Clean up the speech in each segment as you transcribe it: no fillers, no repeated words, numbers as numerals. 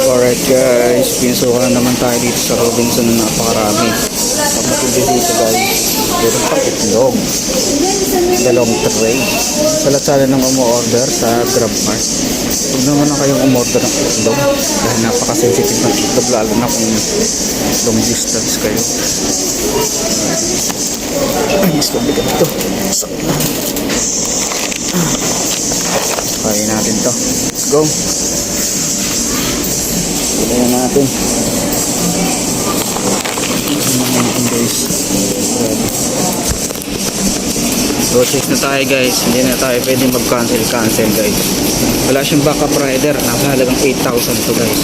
Alright guys, pinasukan naman tayo dito sa Robinson na napakarami. Ang matindi dito guys, meron pang itlog. Dalawang tray. Sa lahat nang umu-order sa GrabMart, huwag naman na kayong umorder ng itlog dahil napaka-sensitive ng itlog, lalo na kung long distance kayo. Ay, mas mabigat ito. Kaya natin to. Let's go. Tignan natin. Guys. Process na tayo guys. Hindi na tayo pwede mag-cancel guys. Wala siyang backup rider. Nasa halagang 8,000 to guys.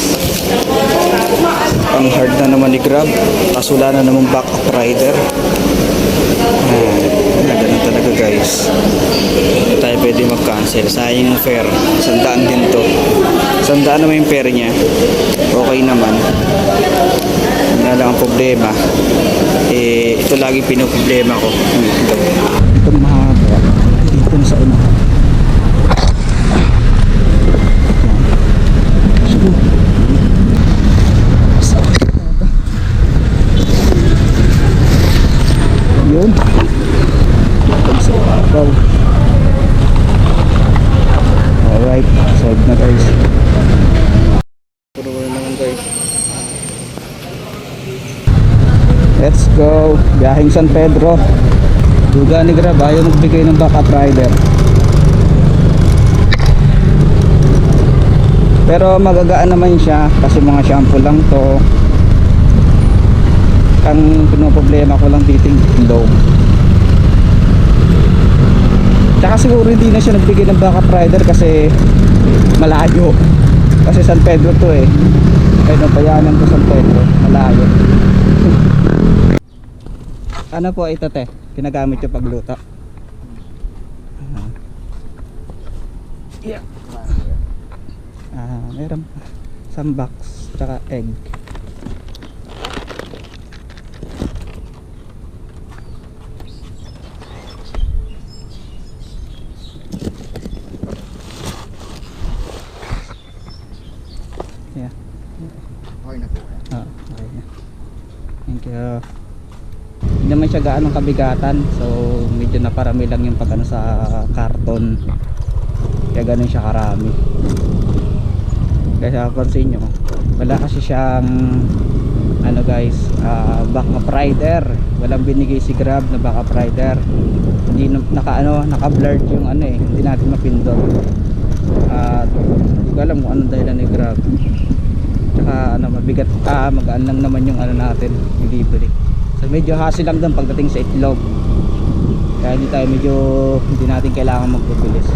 Ang hard na naman ni Grab. Kaso wala na namang backup rider. Ganun talaga guys. Hindi tayo pwede mag-cancel. Sayang yung fare. 100 din to. 100 naman yung fare niya. Okay naman. Wala lang ang problema. Ito lagi pinoproblema ko. Ito mahaba. Dito na sa una. Yun. Wow. Alright, solved na guys. Puro na naman guys. Let's go. Biyaheng San Pedro. Duga ni Grab, ayaw magbigay ng backup rider. Pero magagaan naman siya kasi mga shampoo lang to. Ang pinoproblema ko lang dito yung low. Tsaka siguro hindi na siya nagbigay ng backup rider kasi malayo. Kasi San Pedro to eh. Kaya nabayanan ko San Pedro. Malayo. Ano po ito te? Ginagamit yung pagluto. Yeah. Meron some box tsaka egg. Yeah. Okay na po. Okay na. Thank you. Hindi naman siya gaanong kabigatan, so medyo naparami lang yung pagano sa karton, kaya ganun siya karami. Kaya pansin nyo, wala kasi siyang ano guys, backup rider. Walang binigay si Grab na backup rider. Hindi naka-blurred yung ano eh, hindi natin mapindot. At hindi ko alam kung anong dahilan ni Grab. Tsaka ano, mabigat, magaan lang naman yung ano natin, delivery. So medyo hassle lang doon pagdating sa itlog. Kaya hindi natin kailangan magbibilis.